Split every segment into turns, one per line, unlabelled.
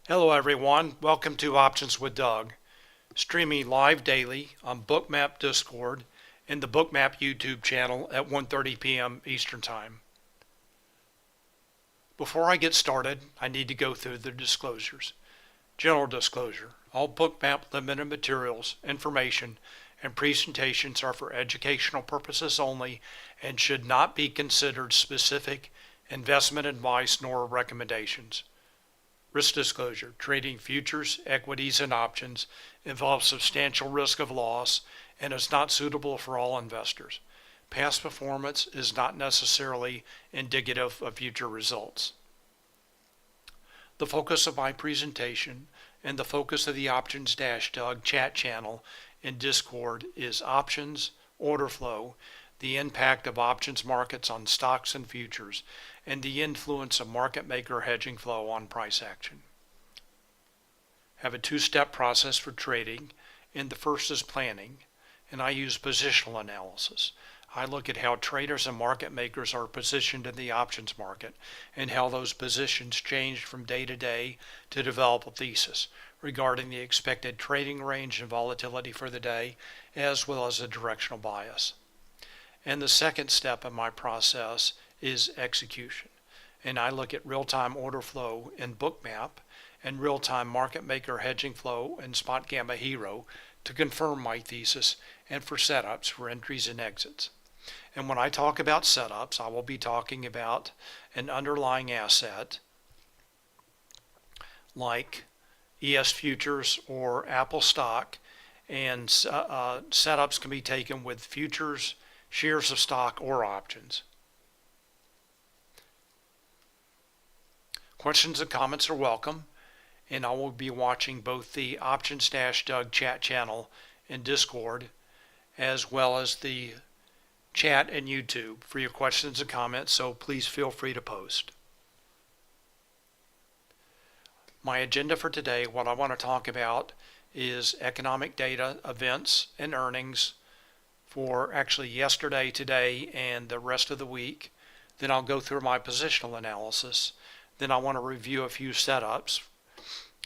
Hello everyone, welcome to Options with Doug, streaming live daily on Bookmap Discord and the Bookmap YouTube channel at 1:30 p.m. Eastern Time. Before I get started, I need to go through the disclosures. General disclosure: all Bookmap Ltd materials, information, and presentations are for educational purposes only and should not be considered specific investment advice nor recommendations. Risk disclosure: trading futures, equities, and options involves substantial risk of loss and is not suitable for all investors. Past performance is not necessarily indicative of future results. The focus of my presentation and the focus of the Options-Doug chat channel in Discord is options, order flow, the impact of options markets on stocks and futures, and the influence of market maker hedging flow on price action. I have a two-step process for trading, and the first is planning, and I use positional analysis. I look at how traders and market makers are positioned in the options market and how those positions change from day to day to develop a thesis regarding the expected trading range and volatility for the day, as well as a directional bias. And the second step in my process is execution. And I look at real-time order flow in Bookmap and real-time market maker hedging flow in Spotgamma Hero to confirm my thesis and for setups for entries and exits. And when I talk about setups, I will be talking about an underlying asset like ES Futures or Apple stock, and setups can be taken with futures, shares of stock, or options. Questions and comments are welcome, and I will be watching both the Options-Doug chat channel in Discord as well as the chat and YouTube for your questions and comments, so please feel free to post. My agenda for today, what I want to talk about is economic data, events, and earnings for actually yesterday, today, and the rest of the week. Then I'll go through my positional analysis. Then I want to review a few setups,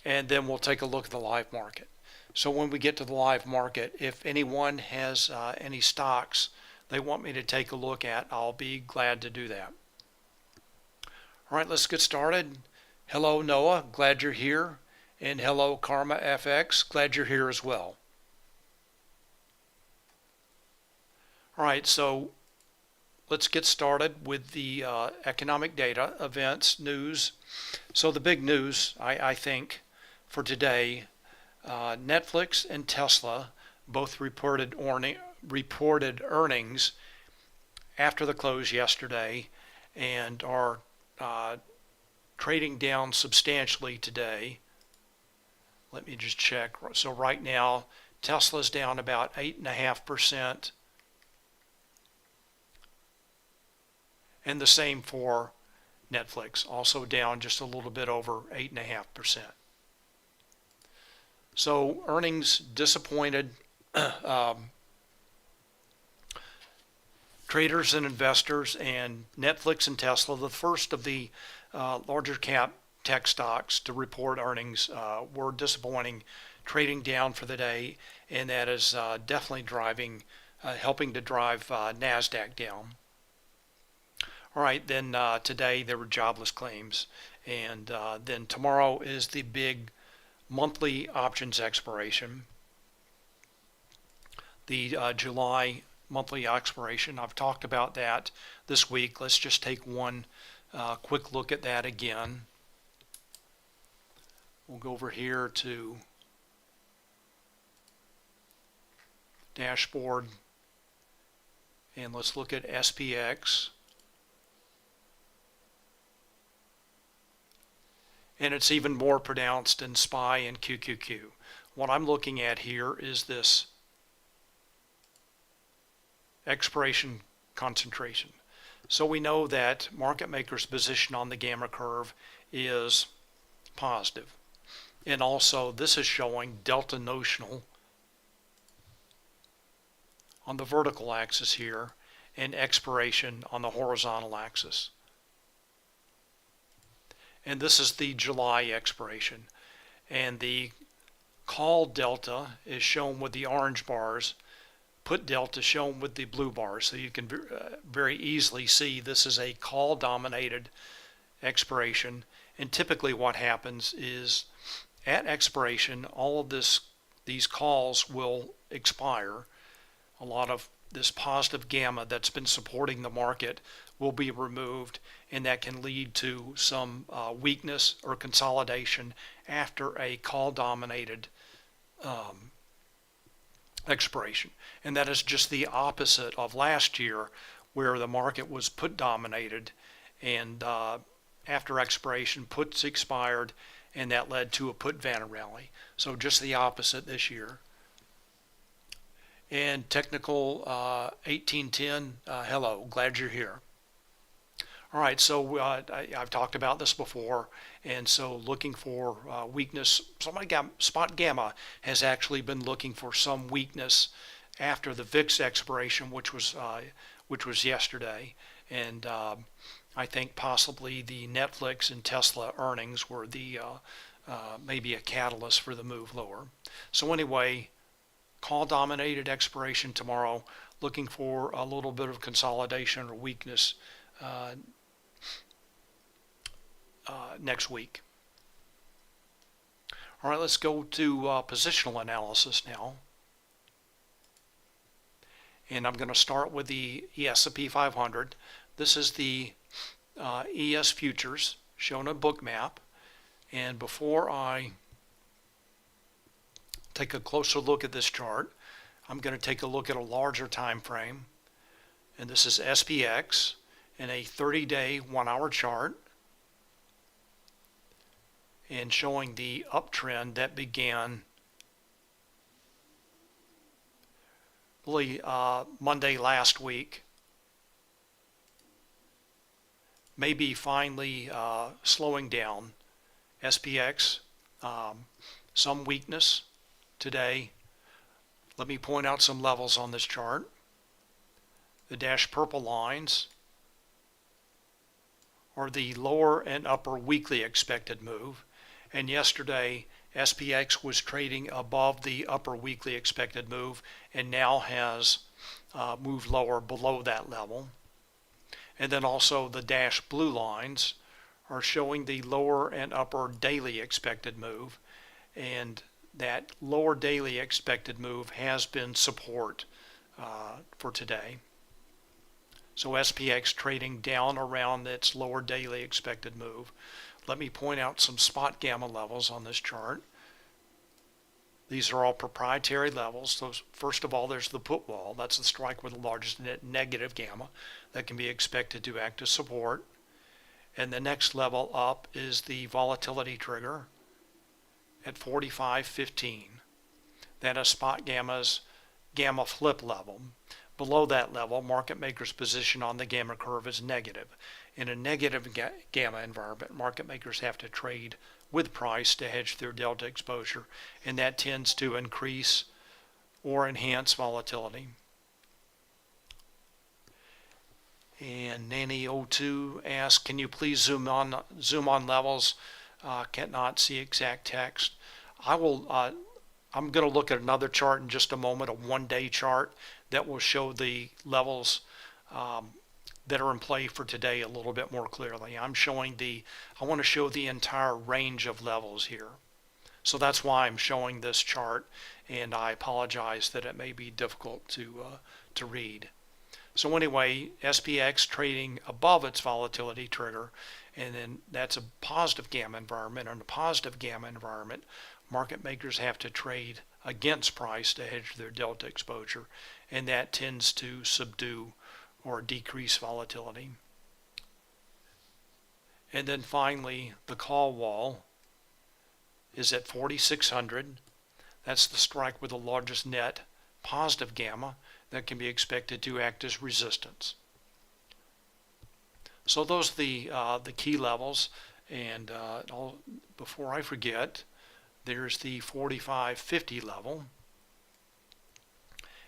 and then we'll take a look at the live market. So when we get to the live market, if anyone has any stocks they want me to take a look at, I'll be glad to do that. All right, let's get started. Hello Noah, glad you're here. And hello Karma FX, glad you're here as well. All right, so let's get started with the economic data, events, news. So the big news, I think, for today, Netflix and Tesla both reported earnings after the close yesterday and are trading down substantially today. Let me just check. So right now, Tesla's down about 8.5%. And the same for Netflix, also down just a little bit over 8.5%. So earnings disappointed traders and investors, and Netflix and Tesla, the first of the larger cap tech stocks to report earnings, were disappointing, trading down for the day, and that is definitely helping to drive NASDAQ down. All right, then today there were jobless claims, and then tomorrow is the big monthly options expiration, the July monthly expiration. I've talked about that this week. Let's just take one quick look at that again. We'll go over here to dashboard, and let's look at SPX. And it's even more pronounced in SPY and QQQ. What I'm looking at here is this expiration concentration. So we know that market makers' position on the gamma curve is positive. And also this is showing delta notional on the vertical axis here and expiration on the horizontal axis. And this is the July expiration. and the call delta is shown with the orange bars, put delta shown with the blue bars. So you can very easily see this is a call dominated expiration, and typically what happens is at expiration all of these calls will expire. A lot of this positive gamma that's been supporting the market will be removed, and that can lead to some weakness or consolidation after a call dominated expiration. And that is just the opposite of last year, where the market was put dominated, and after expiration puts expired, and that led to a put vanna rally. So just the opposite this year. And technical 1810, hello, glad you're here. All right, so I've talked about this before, and so looking for weakness. Spotgamma has actually been looking for some weakness after the VIX expiration, which was yesterday, and I think possibly the Netflix and Tesla earnings were the maybe a catalyst for the move lower. So anyway, call dominated expiration tomorrow, looking for a little bit of consolidation or weakness next week. All right, let's go to positional analysis now. And I'm going to start with the S&P 500. This is the ES futures shown on Bookmap. And before I take a closer look at this chart, I'm going to take a look at a larger time frame. And this is SPX in a 30-day 1-hour chart, and showing the uptrend that began really Monday last week, maybe finally slowing down. SPX, some weakness today. Let me point out some levels on this chart. The dashed purple lines are the lower and upper weekly expected move, and yesterday SPX was trading above the upper weekly expected move and now has moved lower below that level. And then also the dashed blue lines are showing the lower and upper daily expected move, and that lower daily expected move has been support for today. So SPX trading down around its lower daily expected move. Let me point out some Spotgamma levels on this chart. These are all proprietary levels. So first of all, there's the put wall. That's the strike with the largest net negative gamma that can be expected to act as support. And the next level up is the volatility trigger at 45.15. That is Spotgamma's gamma flip level. Below that level, market makers' position on the gamma curve is negative. In a negative gamma environment, market makers have to trade with price to hedge their delta exposure, and that tends to increase or enhance volatility. And Nanny02 asks, can you please zoom on levels? Cannot see exact text. I'm going to look at another chart in just a moment, a one-day chart that will show the levels that are in play for today a little bit more clearly. I want to show the entire range of levels here. So that's why I'm showing this chart, and I apologize that it may be difficult to read. So anyway, SPX trading above its volatility trigger, and then that's a positive gamma environment. In a positive gamma environment, market makers have to trade against price to hedge their delta exposure, and that tends to subdue or decrease volatility. And then finally, the call wall is at 4,600. That's the strike with the largest net positive gamma that can be expected to act as resistance. So those are the key levels, and before I forget, there's the 45.50 level,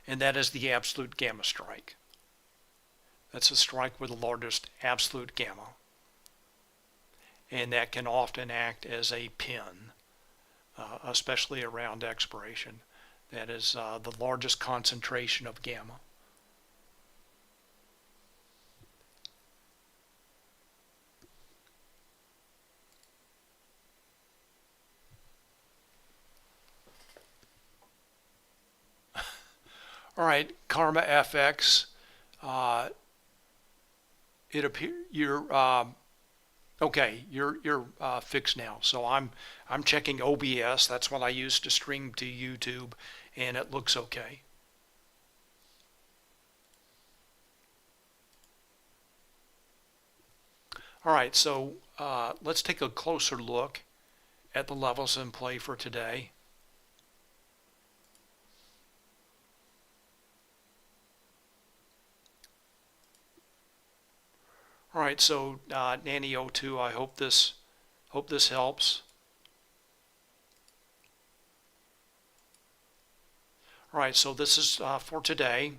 and that is the absolute gamma strike. That's a strike with the largest absolute gamma, and that can often act as a pin especially around expiration. That is the largest concentration of gamma. All right, Karma FX. It appears you're okay. You're fixed now. So I'm checking OBS. That's what I use to stream to YouTube, and it looks okay. All right, so let's take a closer look at the levels in play for today. All right, so Nanny 02, I hope this helps. All right, so this is for today.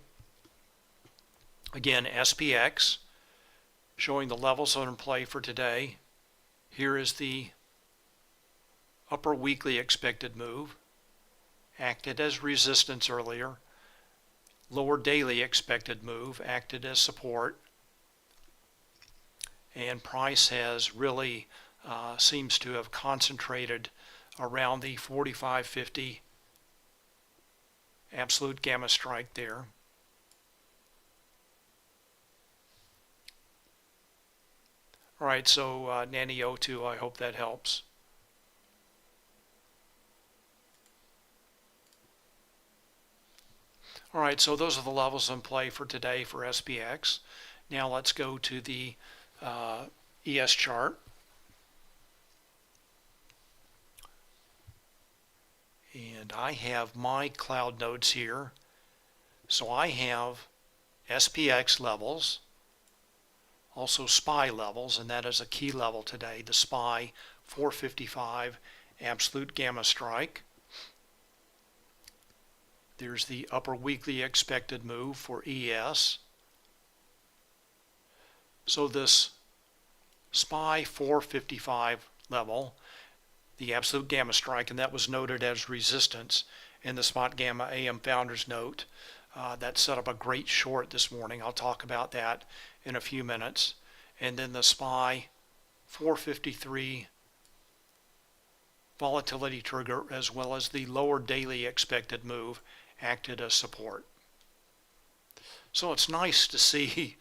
Again, SPX, showing the levels in play for today. Here is the upper weekly expected move, acted as resistance earlier. Lower daily expected move, acted as support. And price has really seems to have concentrated around the 45.50 absolute gamma strike there. All right, so Nanny 02, I hope that helps. All right, so those are the levels in play for today for SPX. Now let's go to the ES chart. And I have my cloud nodes here. So I have SPX levels, also SPY levels, and that is a key level today, the SPY 455 absolute gamma strike. There's the upper weekly expected move for ES. So this SPY 455 level, the absolute gamma strike, and that was noted as resistance in the Spotgamma AM Founders Note. That set up a great short this morning. I'll talk about that in a few minutes. And then the SPY 453 volatility trigger, as well as the lower daily expected move, acted as support. So it's nice to see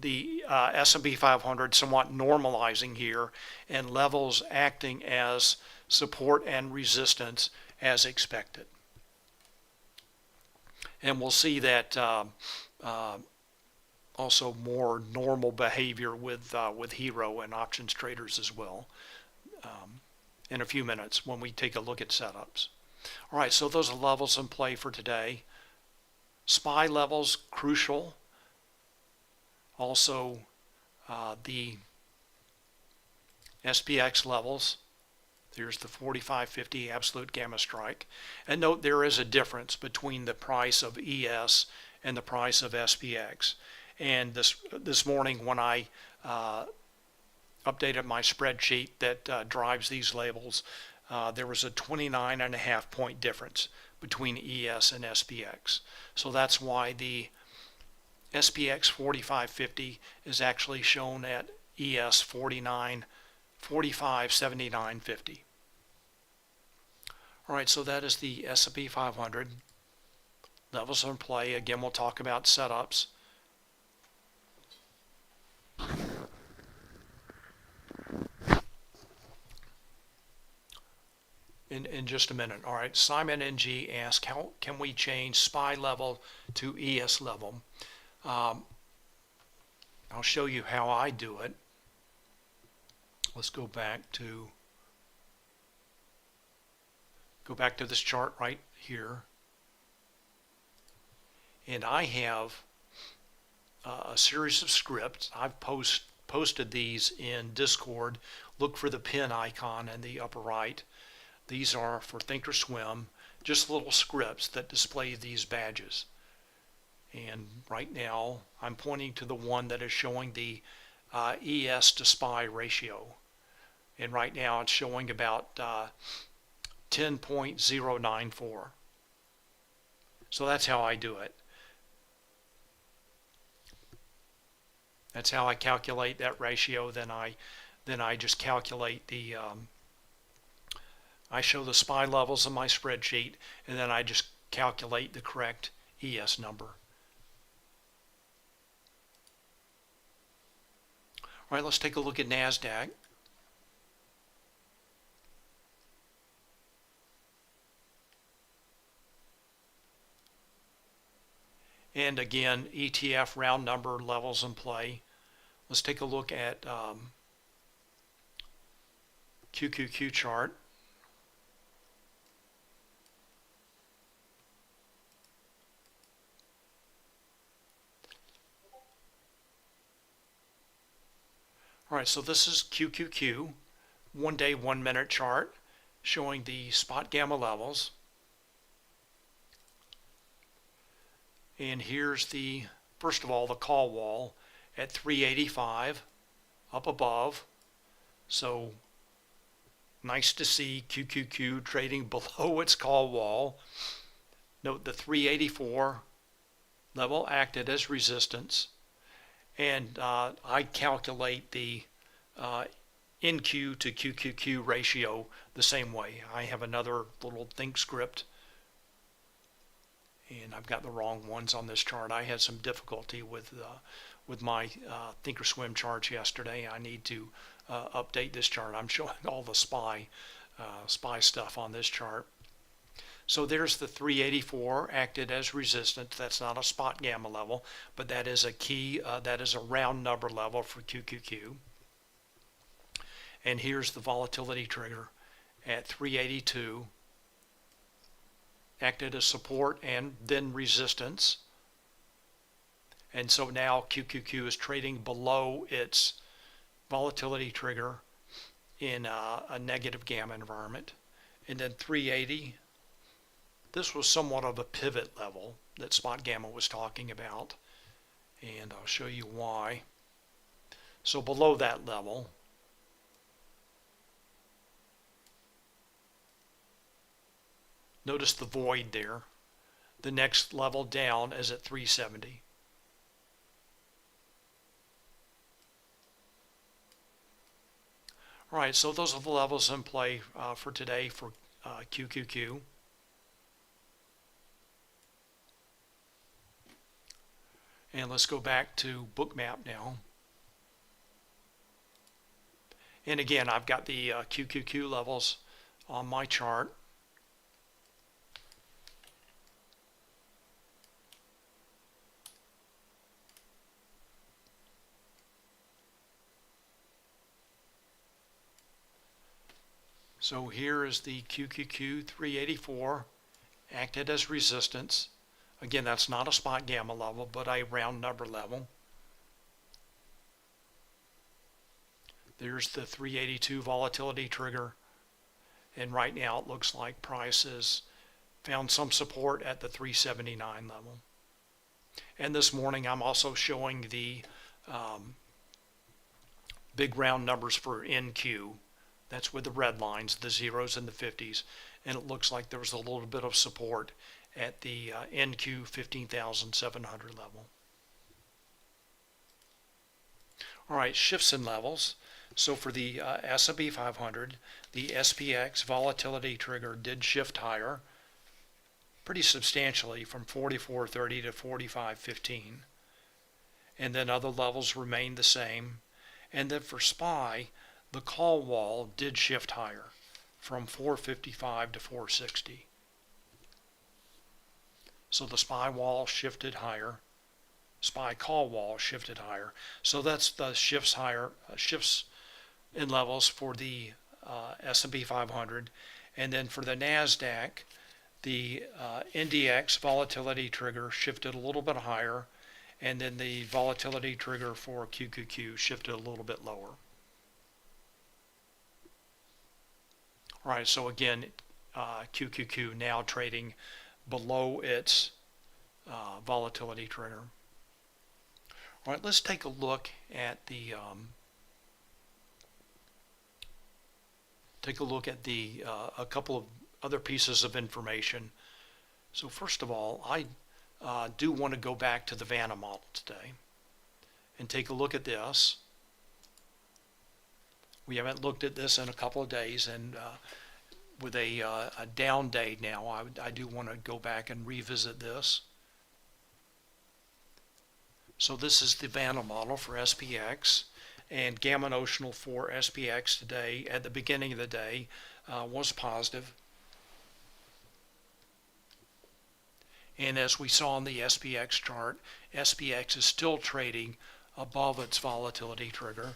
the S&P 500 somewhat normalizing here and levels acting as support and resistance as expected. And we'll see that also more normal behavior with Hero and options traders as well in a few minutes when we take a look at setups. All right, so those are levels in play for today. SPY levels, crucial. Also, the SPX levels. There's the 45.50 absolute gamma strike. And note there is a difference between the price of ES and the price of SPX. And this morning when I updated my spreadsheet that drives these labels, there was a 29.5 point difference between ES and SPX. So that's why the SPX 45.50 is actually shown at ES 45.79.50. All right, so that is the S&P 500. Levels in play. Again, we'll talk about setups. In just a minute. All right, Simon NG asked, how can we change SPY level to ES level? I'll show you how I do it. Let's go back to this chart right here. And I have a series of scripts. I've posted these in Discord. Look for the pin icon in the upper right. These are for Thinkorswim, just little scripts that display these badges. And right now, I'm pointing to the one that is showing the ES to SPY ratio. and right now it's showing about 10.094. So that's how I do it. That's how I calculate that ratio. Then I just calculate the I show the SPY levels in my spreadsheet, and then I just calculate the correct ES number. All right, let's take a look at NASDAQ. And again, ETF round number levels in play. Let's take a look at QQQ chart. All right, so this is QQQ, 1 day, 1 minute chart showing the Spotgamma levels. And here's the, first of all, the call wall at 385 up above. So nice to see QQQ trading below its call wall. Note the 384 level acted as resistance. And I calculate the NQ to QQQ ratio the same way. I have another little think script, and I've got the wrong ones on this chart. I had some difficulty with my Thinkorswim charts yesterday. I need to update this chart. I'm showing all the SPY stuff on this chart. So there's the 384 acted as resistance. That's not a Spotgamma level, but that is a key, that is a round number level for QQQ. And here's the volatility trigger at 382, acted as support and then resistance. And so now QQQ is trading below its volatility trigger in a negative gamma environment. And then 380, this was somewhat of a pivot level that Spotgamma was talking about, and I'll show you why. So below that level, notice the void there. The next level down is at 370. All right, so those are the levels in play for today for QQQ. And let's go back to Bookmap now. And again, I've got the QQQ levels on my chart. So here is the QQQ 384 acted as resistance. Again, that's not a Spotgamma level, but a round number level. There's the 382 volatility trigger. And right now it looks like price has found some support at the 379 level. And this morning I'm also showing the big round numbers for NQ. That's with the red lines, the zeros and the 50s. And it looks like there was a little bit of support at the NQ 15,700 level. All right, shifts in levels. So for the S&P 500, the SPX volatility trigger did shift higher pretty substantially from 44.30 to 45.15. And then other levels remained the same. And then for SPY, the call wall did shift higher from 455 to 460. So the SPY wall shifted higher, SPY call wall shifted higher. So that's the shifts higher, shifts in levels for the S&P 500. And then for the NASDAQ, the NDX volatility trigger shifted a little bit higher, and then the volatility trigger for QQQ shifted a little bit lower. All right, so again, QQQ now trading below its volatility trigger. All right, let's take a look at the take a look at a couple of other pieces of information. So first of all, I do want to go back to the Vanna model today and take a look at this. We haven't looked at this in a couple of days, and with a down day now, I do want to go back and revisit this. So this is the Vanna model for SPX, and gamma notional for SPX today at the beginning of the day was positive. And as we saw in the SPX chart, SPX is still trading above its volatility trigger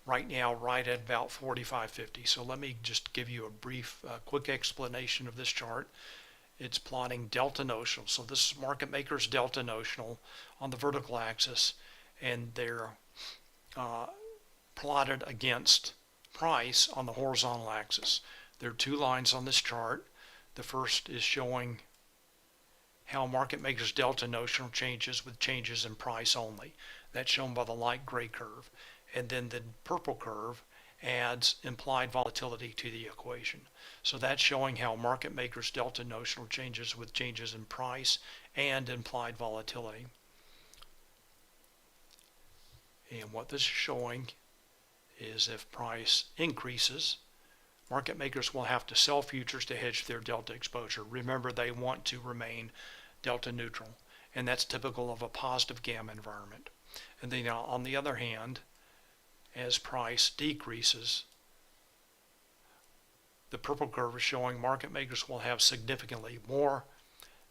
right now, right at about 45.50. So let me just give you a brief, quick explanation of this chart. It's plotting delta notional. So this is market makers delta notional on the vertical axis, and they're plotted against price on the horizontal axis. There are two lines on this chart. The first is showing how market makers delta notional changes with changes in price only. That's shown by the light gray curve. And then the purple curve adds implied volatility to the equation. So that's showing how market makers delta notional changes with changes in price and implied volatility. And what this is showing is if price increases, market makers will have to sell futures to hedge their delta exposure. Remember, they want to remain delta neutral, and that's typical of a positive gamma environment. And then on the other hand, as price decreases, the purple curve is showing market makers will have significantly more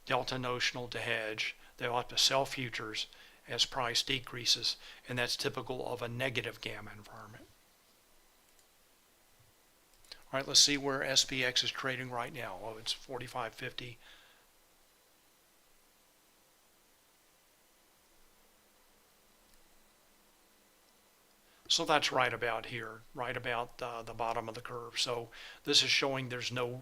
delta notional to hedge. They'll have to sell futures as price decreases, and that's typical of a negative gamma environment. All right, let's see where SPX is trading right now. Oh, it's 45.50. So that's right about here, right about the bottom of the curve. So this is showing there's no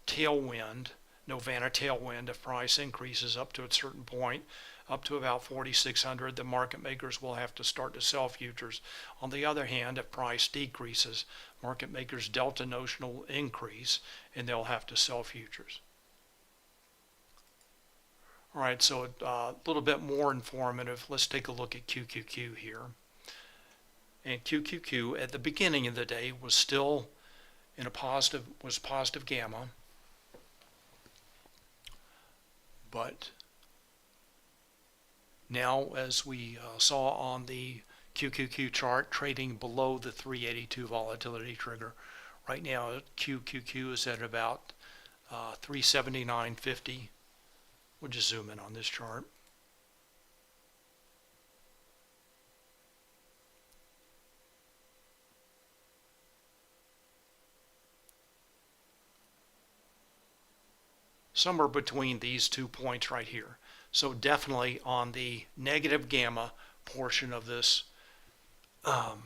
tailwind, no Vanna tailwind. If price increases up to a certain point, up to about 4,600, the market makers will have to start to sell futures. On the other hand, if price decreases, market makers delta notional increase, and they'll have to sell futures. All right, so a little bit more informative. Let's take a look at QQQ here. And QQQ at the beginning of the day was still in a positive gamma, but now, as we saw on the QQQ chart, trading below the 382 volatility trigger. Right now, QQQ is at about 379.50. We'll just zoom in on this chart. Somewhere between these 2 points right here. So definitely on the negative gamma portion of this, on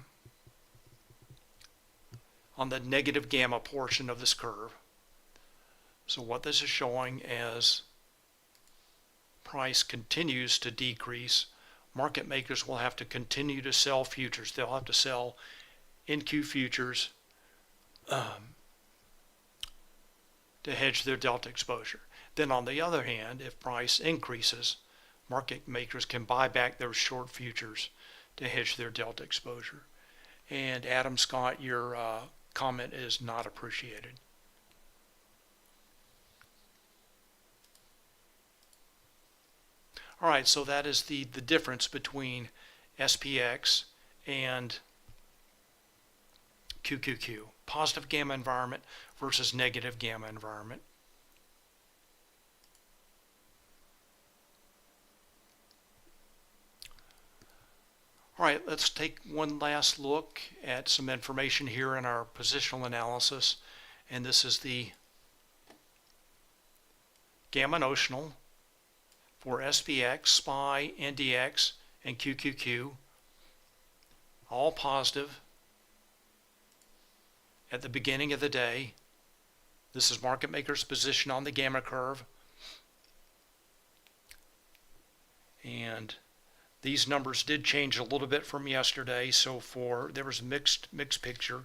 the negative gamma portion of this curve. So what this is showing as price continues to decrease, market makers will have to continue to sell futures. They'll have to sell NQ futures to hedge their delta exposure. Then on the other hand, if price increases, market makers can buy back those short futures to hedge their delta exposure. And Adam Scott, your comment is not appreciated. All right, so that is the difference between SPX and QQQ. Positive gamma environment versus negative gamma environment. All right, let's take one last look at some information here in our positional analysis. And this is the gamma notional for SPX, SPY, NDX, and QQQ. All positive at the beginning of the day. This is market maker's position on the gamma curve. And these numbers did change a little bit from yesterday. So there was a mixed picture.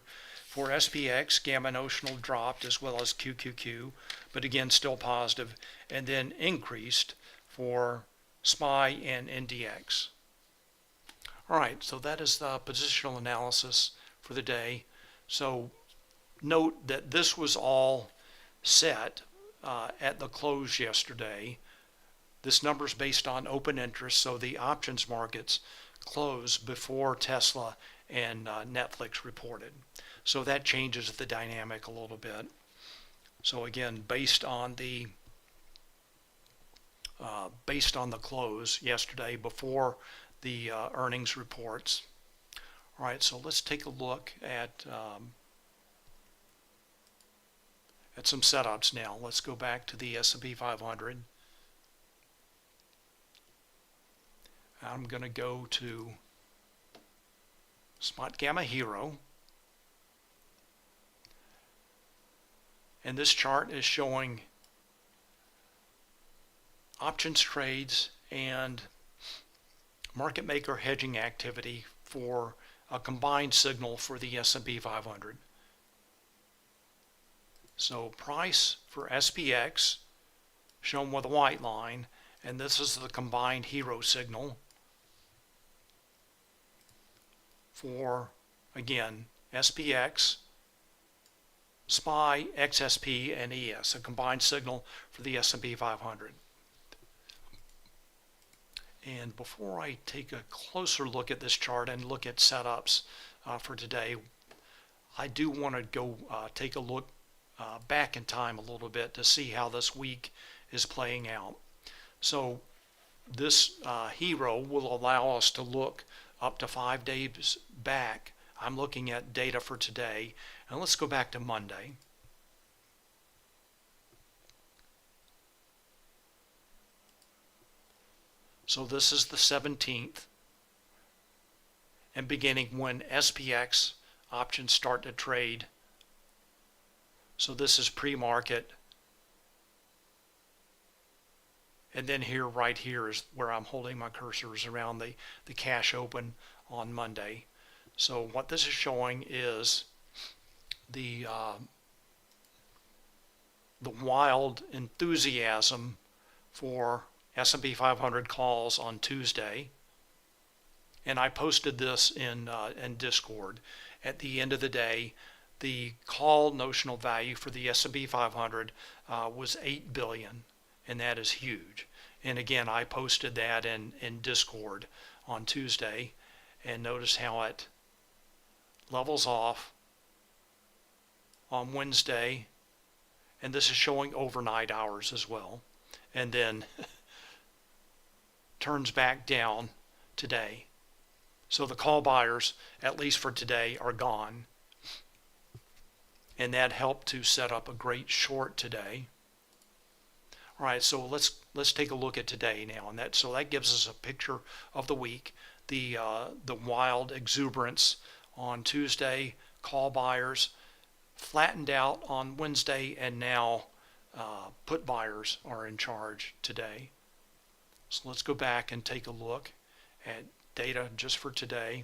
For SPX, gamma notional dropped as well as QQQ, but again still positive, and then increased for SPY and NDX. All right, so that is the positional analysis for the day. So note that this was all set at the close yesterday. This number is based on open interest, so the options markets closed before Tesla and Netflix reported. So that changes the dynamic a little bit. So again, based on the close yesterday before the earnings reports. All right, so let's take a look at some setups now. Let's go back to the S&P 500. I'm going to go to Spotgamma Hero. And this chart is showing options trades and market maker hedging activity for a combined signal for the S&P 500. So price for SPX shown with a white line, and this is the combined hero signal for, again, SPX, SPY, XSP, and ES, a combined signal for the S&P 500. And before I take a closer look at this chart and look at setups for today, I do want to go take a look back in time a little bit to see how this week is playing out. So this hero will allow us to look up to 5 days back. I'm looking at data for today, and let's go back to Monday. So this is the 17th, and beginning when SPX options start to trade. So this is pre-market, and then here, right here, is where I'm holding my cursors around the cash open on Monday. So what this is showing is the wild enthusiasm for S&P 500 calls on Tuesday, and I posted this in Discord. At the end of the day, the call notional value for the S&P 500 was 8 billion, and that is huge. And again, I posted that in Discord on Tuesday, and notice how it levels off on Wednesday, and this is showing overnight hours as well, and then turns back down today. So the call buyers, at least for today, are gone, and that helped to set up a great short today. All right, so let's take a look at today now, and that gives us a picture of the week. The wild exuberance on Tuesday, call buyers flattened out on Wednesday, and now put buyers are in charge today. So let's go back and take a look at data just for today.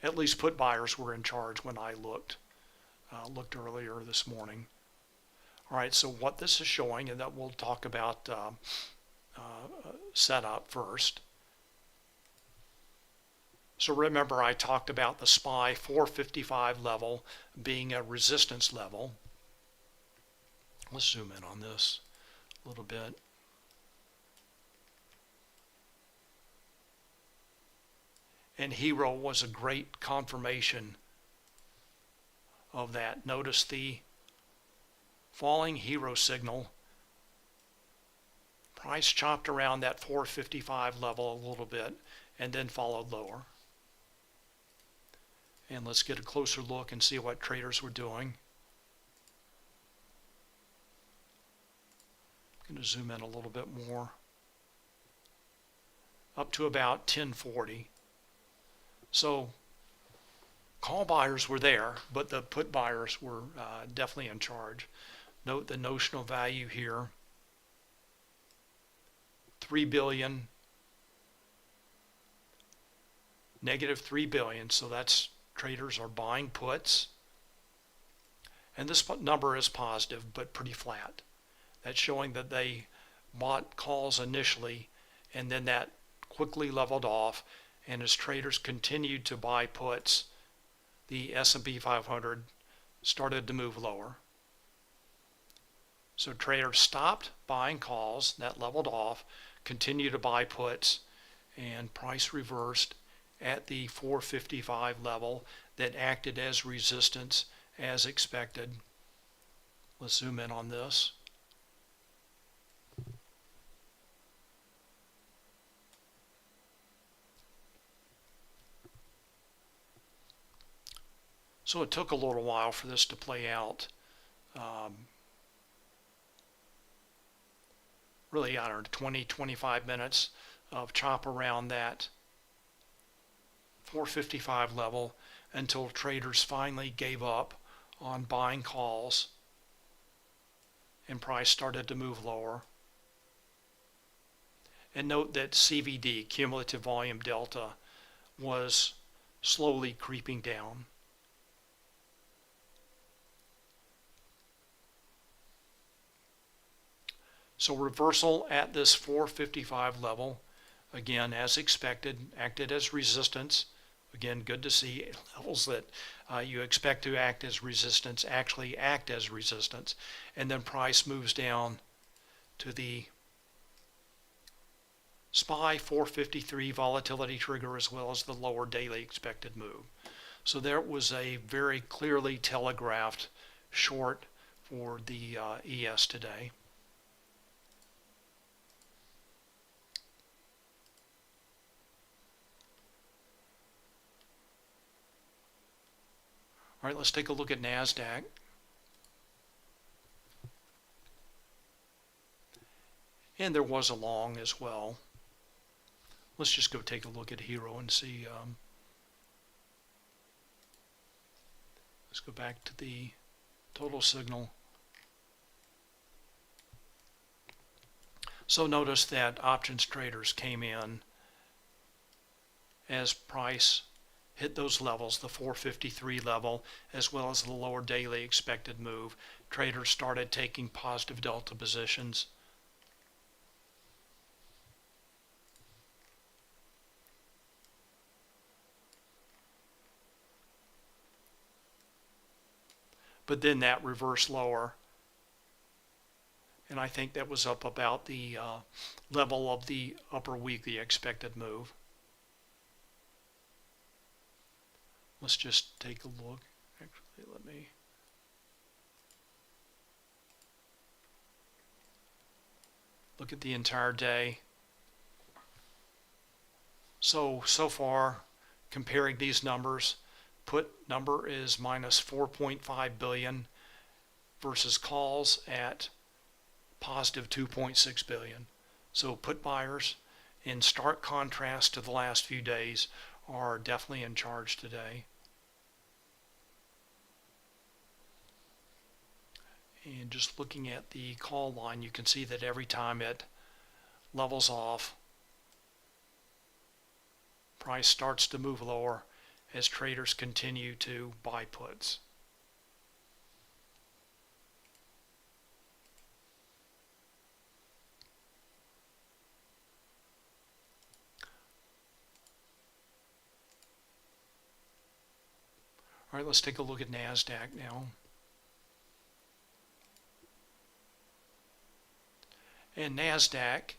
At least put buyers were in charge when I looked earlier this morning. All right, so what this is showing, and that we'll talk about setup first. So remember, I talked about the SPY 455 level being a resistance level. Let's zoom in on this a little bit. And Hero was a great confirmation of that. Notice the falling Hero signal. Price chopped around that 455 level a little bit and then followed lower. And let's get a closer look and see what traders were doing. I'm going to zoom in a little bit more. Up to about 1040. So call buyers were there, but the put buyers were definitely in charge. Note the notional value here, 3 billion. negative 3 billion. So that's traders are buying puts. And this number is positive, but pretty flat. That's showing that they bought calls initially, and then that quickly leveled off. And as traders continued to buy puts, the S&P 500 started to move lower. So traders stopped buying calls, that leveled off, continued to buy puts, and price reversed at the 455 level that acted as resistance as expected. Let's zoom in on this. So it took a little while for this to play out. Really, I don't know, 20, 25 minutes of chop around that 455 level until traders finally gave up on buying calls and price started to move lower. And note that CVD, cumulative volume delta, was slowly creeping down. So reversal at this 455 level, again, as expected, acted as resistance. Again, good to see levels that you expect to act as resistance actually act as resistance. And then price moves down to the SPY 453 volatility trigger as well as the lower daily expected move. So there was a very clearly telegraphed short for the ES today. All right, let's take a look at NASDAQ. And there was a long as well. Let's just go take a look at Hero and see. Let's go back to the total signal. So notice that options traders came in as price hit those levels, the 453 level, as well as the lower daily expected move. Traders started taking positive delta positions. But then that reversed lower. And I think that was up about the level of the upper weekly expected move. Let's just take a look. Actually, let me look at the entire day. So far, comparing these numbers, put number is minus 4.5 billion versus calls at positive 2.6 billion. So put buyers, in stark contrast to the last few days, are definitely in charge today. And just looking at the call line, you can see that every time it levels off, price starts to move lower as traders continue to buy puts. All right, let's take a look at NASDAQ now. And NASDAQ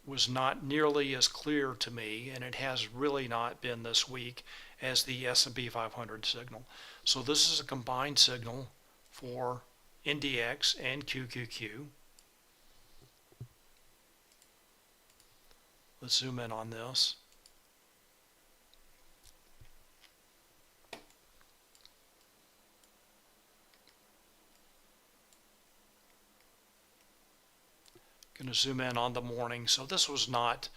was not nearly as clear to me, and it has really not been this week, as the S&P 500 signal. So this is a combined signal for NDX and QQQ. Let's zoom in on this. Going to zoom in on the morning. So this was not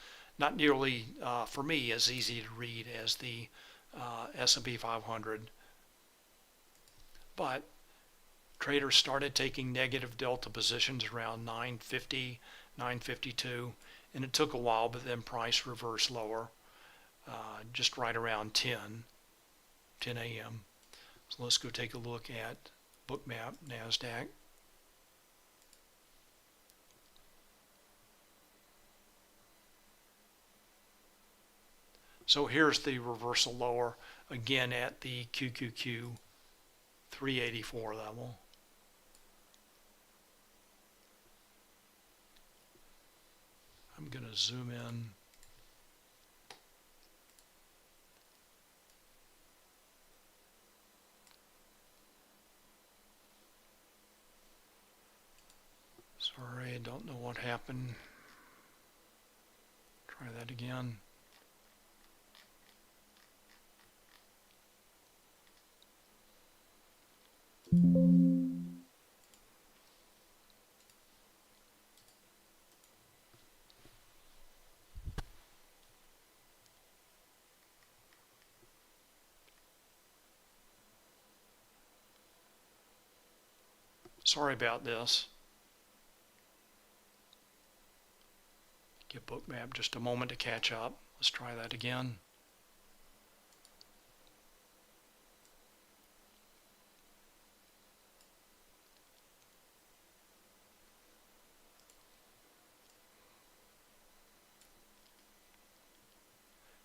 nearly, for me, as easy to read as the S&P 500. But traders started taking negative delta positions around 950, 952, and it took a while, but then price reversed lower. just right around 10 a.m. So let's go take a look at Bookmap NASDAQ. So here's the reversal lower, again at the QQQ 384 level. I'm going to zoom in. Sorry, I don't know what happened. Try that again. Sorry about this. Give Bookmap just a moment to catch up. Let's try that again.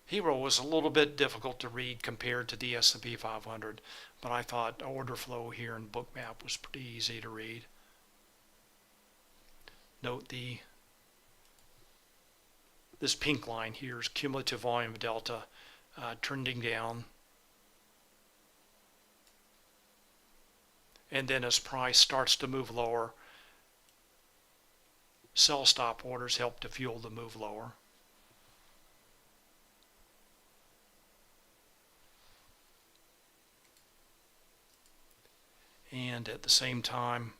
Hero was a little bit difficult to read compared to the S&P 500, but I thought order flow here in Bookmap was pretty easy to read. Note this pink line here is cumulative volume delta trending down. And then as price starts to move lower, sell stop orders help to fuel the move lower. And at the same time,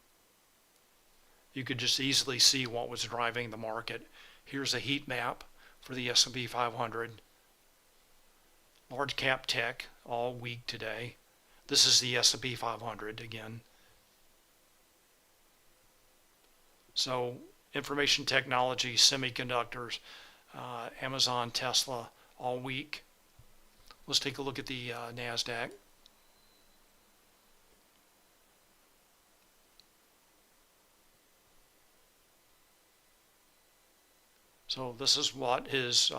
you could just easily see what was driving the market. Here's a heat map for the S&P 500. Large cap tech all week today. This is the S&P 500 again. So information technology, semiconductors, Amazon, Tesla all week. Let's take a look at the NASDAQ. So this is what is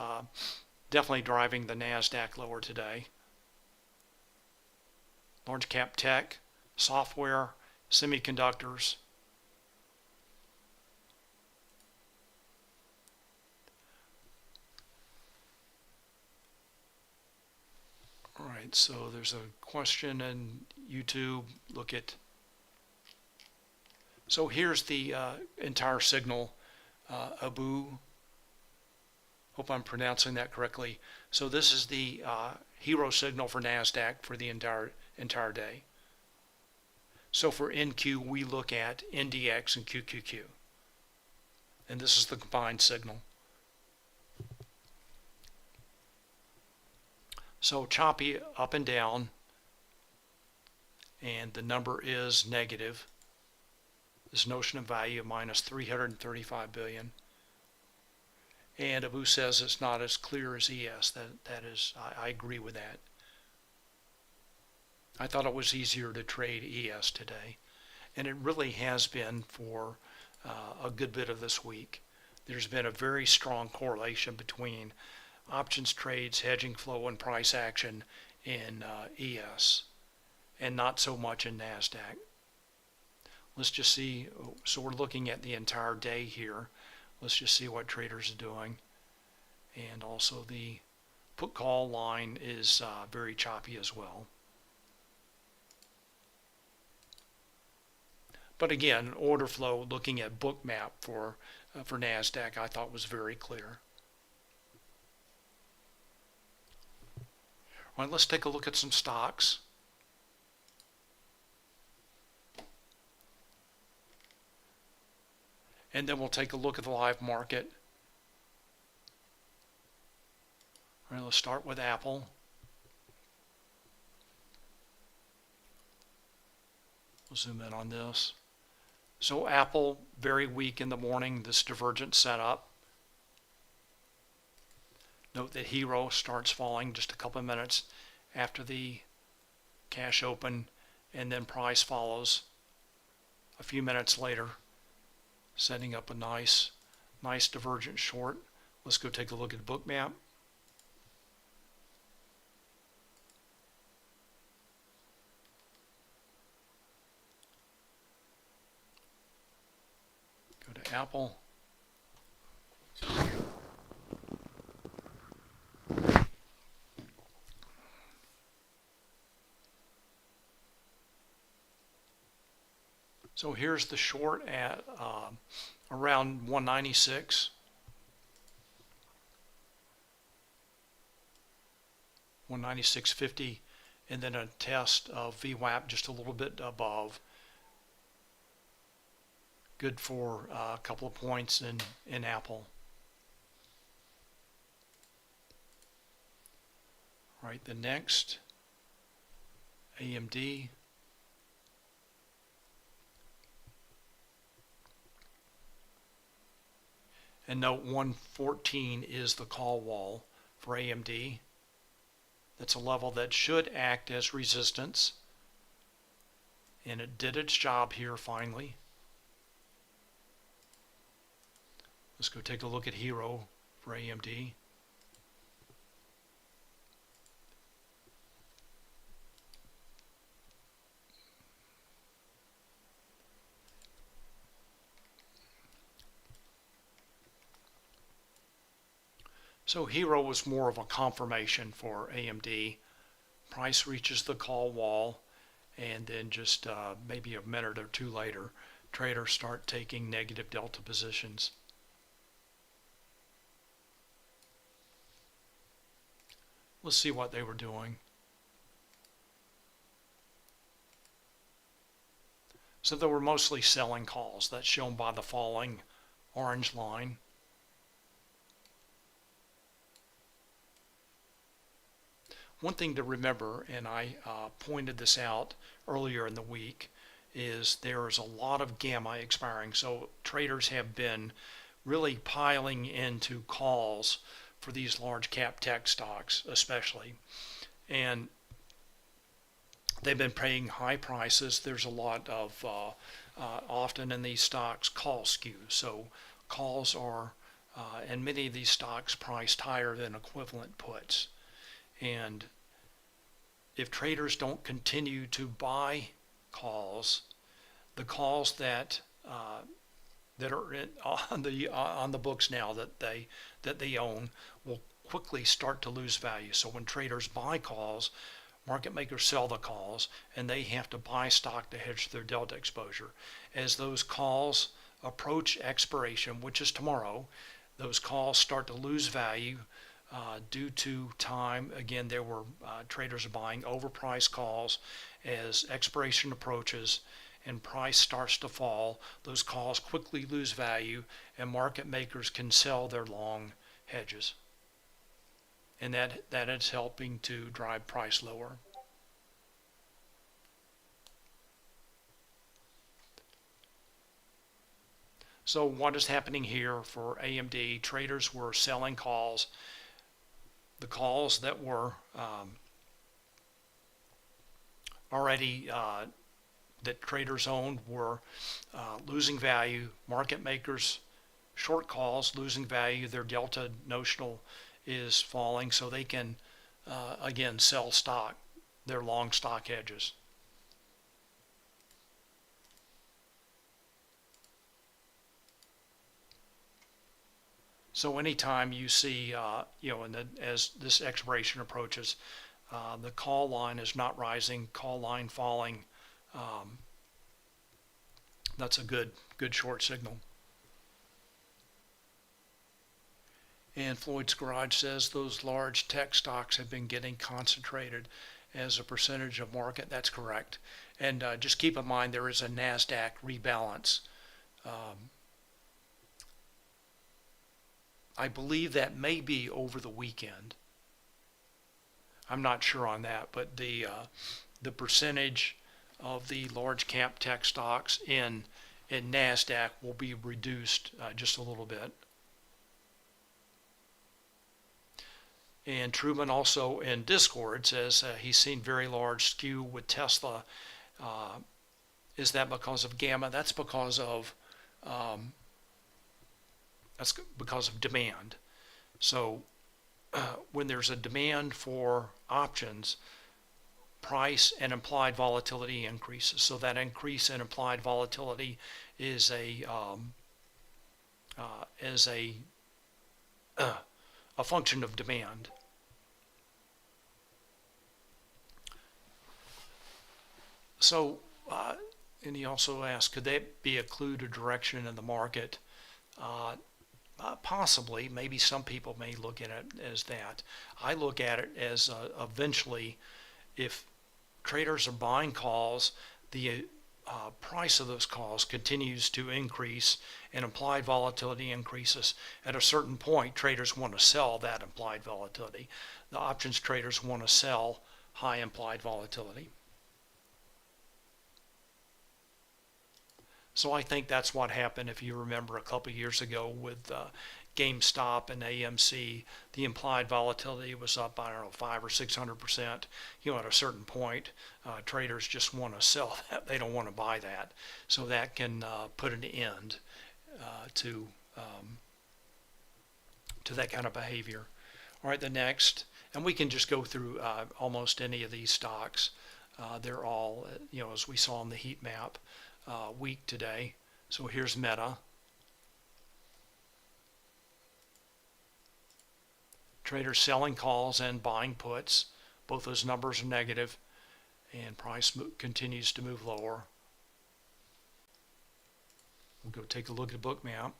definitely driving the NASDAQ lower today. Large cap tech, software, semiconductors. All right, so there's a question in YouTube. Look at. So here's the entire signal, Abu. Hope I'm pronouncing that correctly. So this is the hero signal for NASDAQ for the entire day. So for NQ, we look at NDX and QQQ. And this is the combined signal. So choppy up and down, and the number is negative. This notion of value of minus 335 billion. And Abu says it's not as clear as ES. That is, I agree with that. I thought it was easier to trade ES today, and it really has been for a good bit of this week. There's been a very strong correlation between options trades, hedging flow, and price action in ES, and not so much in NASDAQ. Let's just see. So we're looking at the entire day here. Let's just see what traders are doing. And also the put call line is very choppy as well. But again, order flow, looking at Bookmap for NASDAQ, I thought was very clear. All right, let's take a look at some stocks. And then we'll take a look at the live market. All right, let's start with Apple. We'll zoom in on this. So Apple, very weak in the morning, this divergent setup. Note that Hero starts falling just a couple of minutes after the cash open, and then price follows a few minutes later, setting up a nice divergent short. Let's go take a look at Bookmap. Go to Apple. So here's the short at around 196. 196.50, and then a test of VWAP just a little bit above. Good for a couple of points in Apple. All right, the next, AMD. And note 114 is the call wall for AMD. That's a level that should act as resistance. And it did its job here finally. Let's go take a look at Hero for AMD. So Hero was more of a confirmation for AMD. Price reaches the call wall, and then just maybe a minute or two later, traders start taking negative delta positions. Let's see what they were doing. So they were mostly selling calls. That's shown by the falling orange line. One thing to remember, and I pointed this out earlier in the week, is there's a lot of gamma expiring. So traders have been really piling into calls for these large cap tech stocks especially. And they've been paying high prices. There's a lot of, often in these stocks, call skew. So calls are, and many of these stocks priced higher than equivalent puts. And if traders don't continue to buy calls, the calls that that are on the books now that they own will quickly start to lose value. So when traders buy calls, market makers sell the calls, and they have to buy stock to hedge their delta exposure. As those calls approach expiration, which is tomorrow, those calls start to lose value. Due to time. Again, there were traders buying overpriced calls. As expiration approaches and price starts to fall, those calls quickly lose value, and market makers can sell their long hedges. And that is helping to drive price lower. So what is happening here for AMD? Traders were selling calls. The calls that were already that traders owned were losing value. Market makers short calls losing value. Their delta notional is falling, so they can again sell stock, their long stock hedges. So anytime you see, as this expiration approaches, the call line is not rising, call line falling, that's a good short signal. And Floyd's Garage says those large tech stocks have been getting concentrated as a percentage of market. That's correct. And just keep in mind there is a NASDAQ rebalance. I believe that may be over the weekend. I'm not sure on that, but the percentage of the large cap tech stocks in NASDAQ will be reduced just a little bit. And Truman also in Discord says he's seen very large skew with Tesla. Is that because of gamma? That's because of demand. So when there's a demand for options, price and implied volatility increases. So that increase in implied volatility is a function of demand. So, and he also asked, could that be a clue to direction in the market? Possibly. Maybe some people may look at it as that. I look at it as eventually, if traders are buying calls, the price of those calls continues to increase and implied volatility increases. At a certain point, traders want to sell that implied volatility. The options traders want to sell high implied volatility. So I think that's what happened. If you remember a couple of years ago with GameStop and AMC, the implied volatility was up, I don't know, 500 or 600%. You know, at a certain point, traders just want to sell that. They don't want to buy that. So that can put an end to that kind of behavior. All right, the next, and we can just go through almost any of these stocks. They're all, you know, as we saw on the heat map, weak today. So here's Meta. Traders selling calls and buying puts. Both those numbers are negative, and price continues to move lower. We'll go take a look at Bookmap.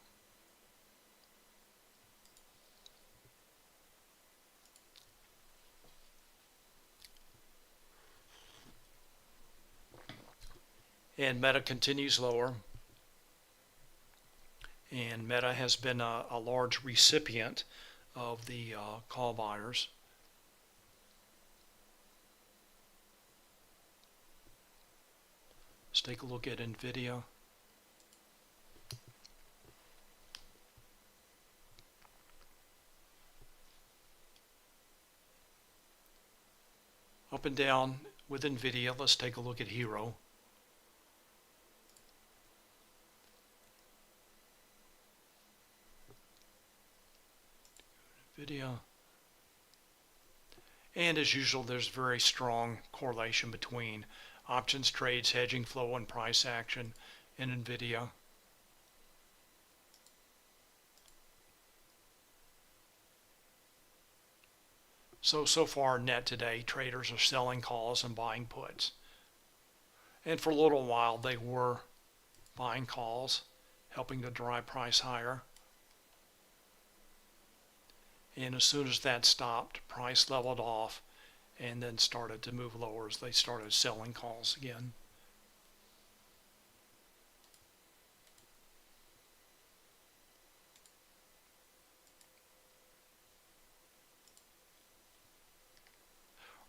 And Meta continues lower. And Meta has been a large recipient of the call buyers. Let's take a look at NVIDIA. Up and down with NVIDIA. Let's take a look at Hero. Video. And as usual, there's very strong correlation between options trades, hedging flow, and price action in NVIDIA. So far net today, traders are selling calls and buying puts. And for a little while, they were buying calls, helping to drive price higher. And as soon as that stopped, price leveled off and then started to move lower as they started selling calls again.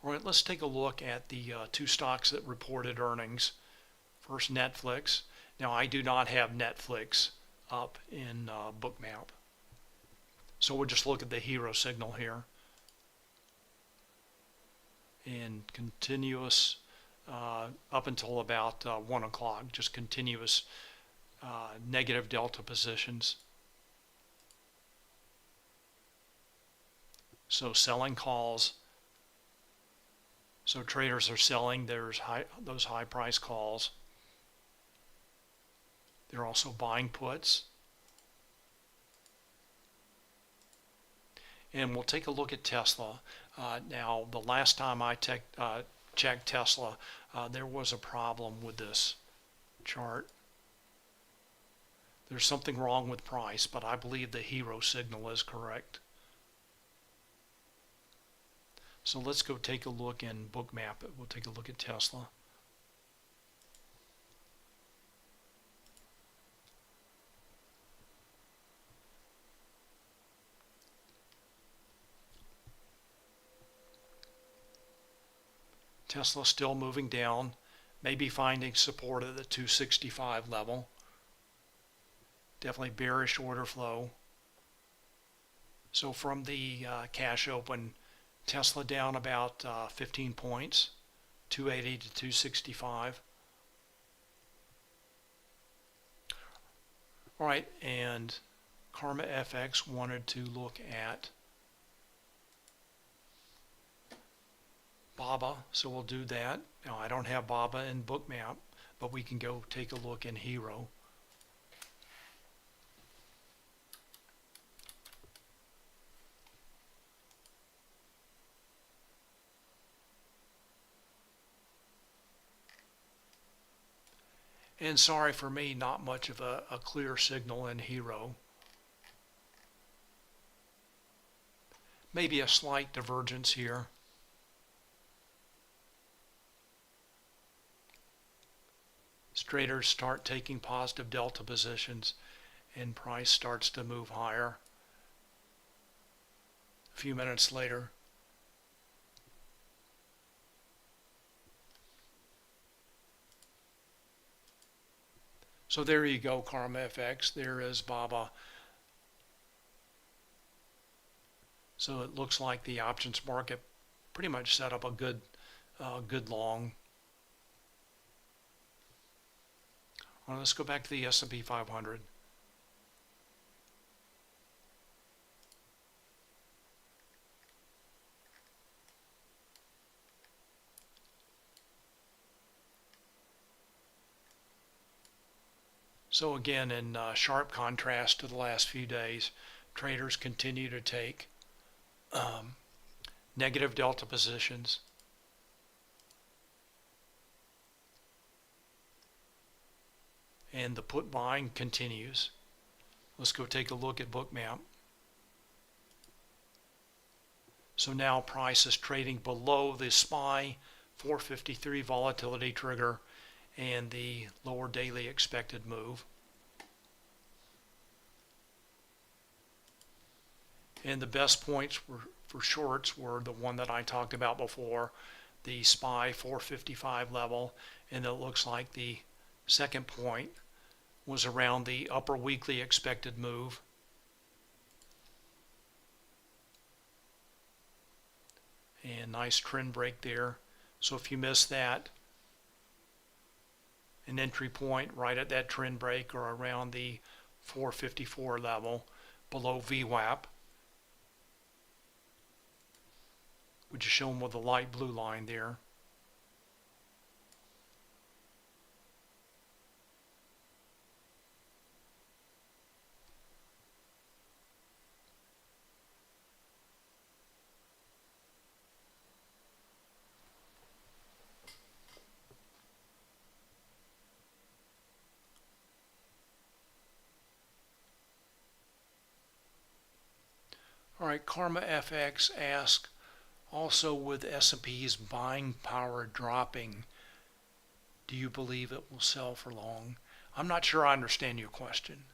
All right, let's take a look at the two stocks that reported earnings. First, Netflix. Now, I do not have Netflix up in Bookmap. So we'll just look at the hero signal here. And continuous up until about 1 o'clock, just continuous negative delta positions. So selling calls. So traders are selling those high price calls. They're also buying puts. And we'll take a look at Tesla. Now, the last time I checked Tesla, there was a problem with this chart. There's something wrong with price, but I believe the hero signal is correct. So let's go take a look in Bookmap. We'll take a look at Tesla. Tesla still moving down, maybe finding support at the 265 level. Definitely bearish order flow. So from the cash open, Tesla down about 15 points, 280 to 265. All right, and Karma FX wanted to look at BABA, so we'll do that. Now, I don't have BABA in Bookmap, but we can go take a look in Hero. And sorry for me, not much of a clear signal in Hero. Maybe a slight divergence here. Traders start taking positive delta positions and price starts to move higher. A few minutes later, so there you go, Karma FX. There is BABA. So it looks like the options market pretty much set up a good long. Well, let's go back to the S&P 500. So again, in sharp contrast to the last few days, traders continue to take negative delta positions. And the put buying continues. Let's go take a look at Bookmap. So now price is trading below the SPY 453 volatility trigger and the lower daily expected move. And the best points for shorts were the one that I talked about before, the SPY 455 level, and it looks like the second point was around the upper weekly expected move. And nice trend break there. So if you miss that, an entry point right at that trend break or around the 454 level below VWAP, which is shown with the light blue line there. All right, Karma FX asks, also with S&P's buying power dropping, do you believe it will sell for long? I'm not sure I understand your question.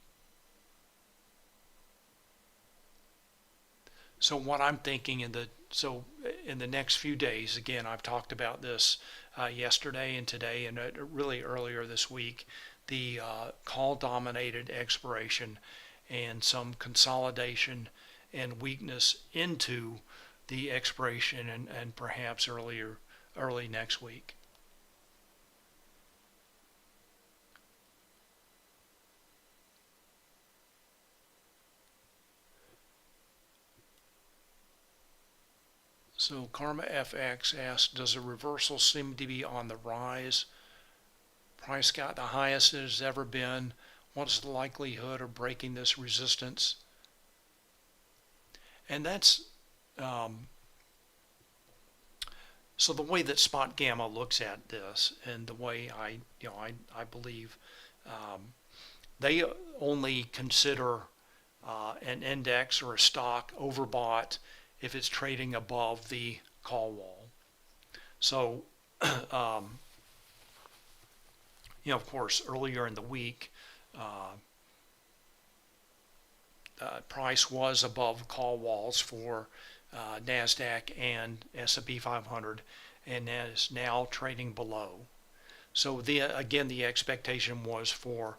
So what I'm thinking in the next few days, again, I've talked about this yesterday and today and really earlier this week, the call dominated expiration and some consolidation and weakness into the expiration and perhaps early next week. So Karma FX asks, does a reversal seem to be on the rise? Price got the highest it has ever been. What's the likelihood of breaking this resistance? And that's so the way that Spotgamma looks at this, and the way I believe they only consider an index or a stock overbought if it's trading above the call wall. So, of course, earlier in the week, price was above call walls for NASDAQ and S&P 500, and that is now trading below. So again, the expectation was for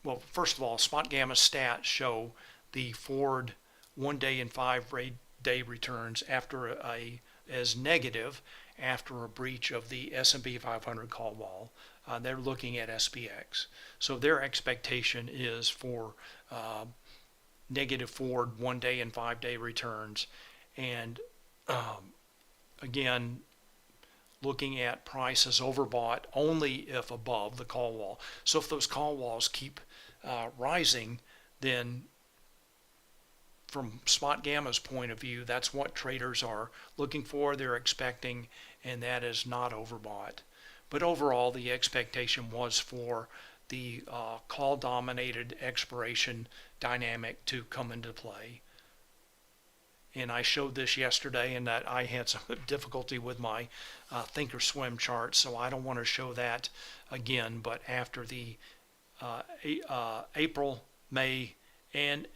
well, first of all, Spotgamma stats show the forward 1-day and 5-day returns as negative after a breach of the S&P 500 call wall. They're looking at SPX. So their expectation is for negative forward 1-day and 5-day returns. And again, looking at price as overbought only if above the call wall. So if those call walls keep rising, then from Spotgamma's point of view, that's what traders are looking for, they're expecting, and that is not overbought. But overall, the expectation was for the call-dominated expiration dynamic to come into play. And I showed this yesterday, and that I had some difficulty with my thinkorswim chart, so I don't want to show that again. But after the April, May, and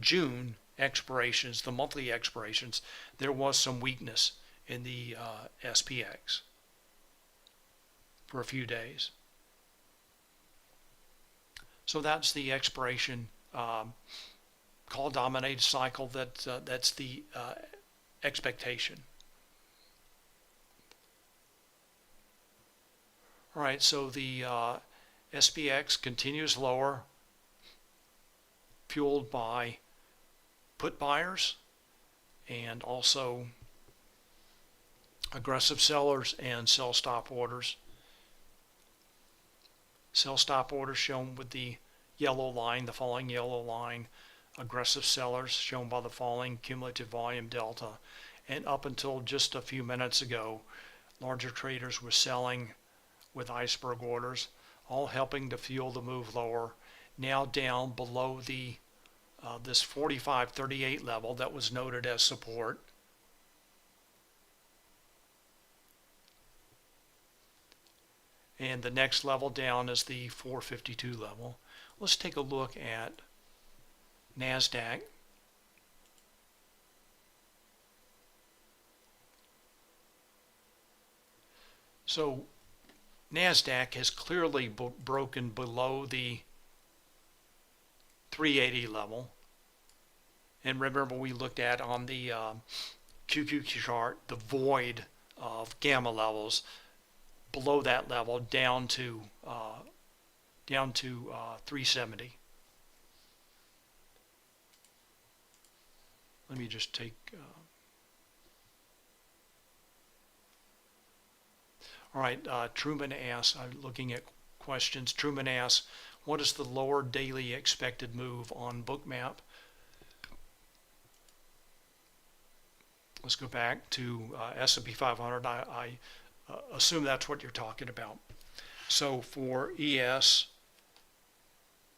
June expirations, the monthly expirations, there was some weakness in the SPX for a few days. So that's the expiration call dominated cycle. That's the expectation. All right, so the SPX continues lower, fueled by put buyers and also aggressive sellers and sell stop orders. Sell stop orders shown with the yellow line, the falling yellow line. Aggressive sellers shown by the falling cumulative volume delta. And up until just a few minutes ago, larger traders were selling with iceberg orders, all helping to fuel the move lower. Now down below the this 45.38 level that was noted as support. And the next level down is the 452 level. Let's take a look at NASDAQ. So NASDAQ has clearly broken below the 380 level. And remember, we looked at on the QQ chart the void of gamma levels below that level down to 370. Let me just take all right, Truman asks, I'm looking at questions. Truman asks, what is the lower daily expected move on Bookmap? Let's go back to S&P 500. I assume that's what you're talking about. So for ES,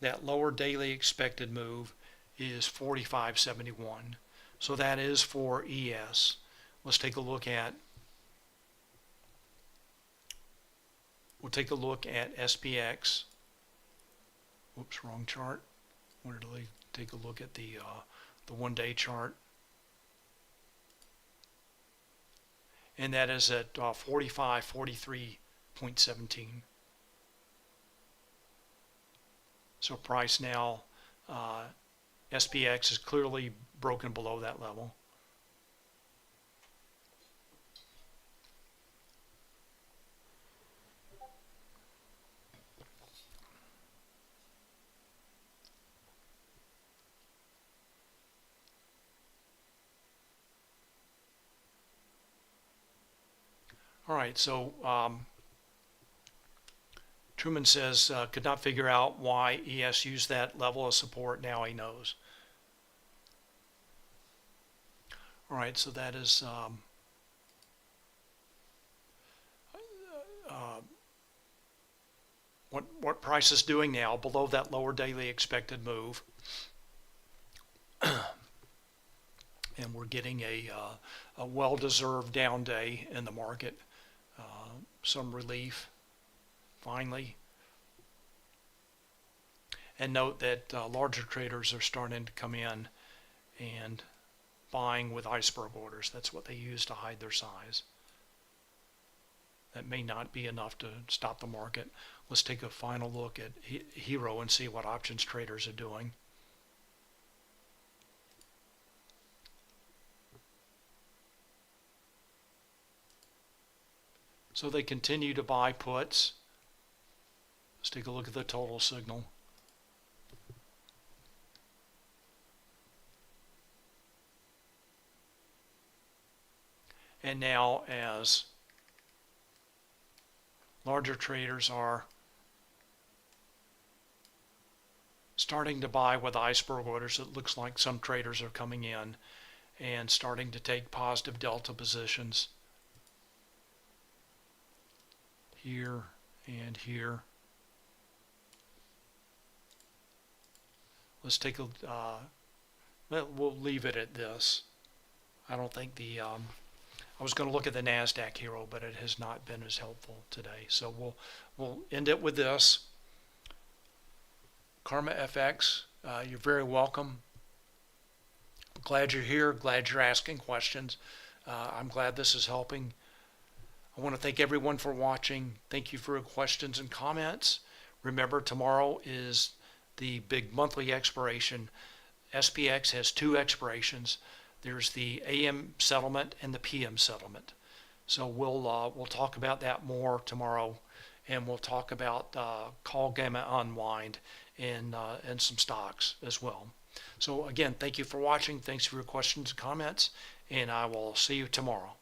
that lower daily expected move is 45.71. So that is for ES. Let's take a look at SPX. Whoops, wrong chart. Wanted to take a look at the 1-day chart. And that is at 45.43.17. So price now, SPX is clearly broken below that level. All right, so Truman says, could not figure out why ES used that level of support. Now he knows. All right, so that is what price is doing now below that lower daily expected move. And we're getting a well-deserved down day in the market. Some relief, finally. And note that larger traders are starting to come in and buying with iceberg orders. That's what they use to hide their size. that may not be enough to stop the market. Let's take a final look at Hero and see what options traders are doing. So they continue to buy puts. Let's take a look at the total signal. And now, as larger traders are starting to buy with iceberg orders, it looks like some traders are coming in and starting to take positive delta positions here and here. Let's take a, we'll leave it at this. I don't think I was going to look at the NASDAQ Hero, but it has not been as helpful today. So we'll end it with this. Karma FX, you're very welcome. Glad you're here. Glad you're asking questions. I'm glad this is helping. I want to thank everyone for watching. Thank you for your questions and comments. Remember, tomorrow is the big monthly expiration. SPX has 2 expirations. There's the AM settlement and the PM settlement. So we'll talk about that more tomorrow, and we'll talk about call gamma unwind and some stocks as well. So again, thank you for watching. Thanks for your questions and comments, and I will see you tomorrow.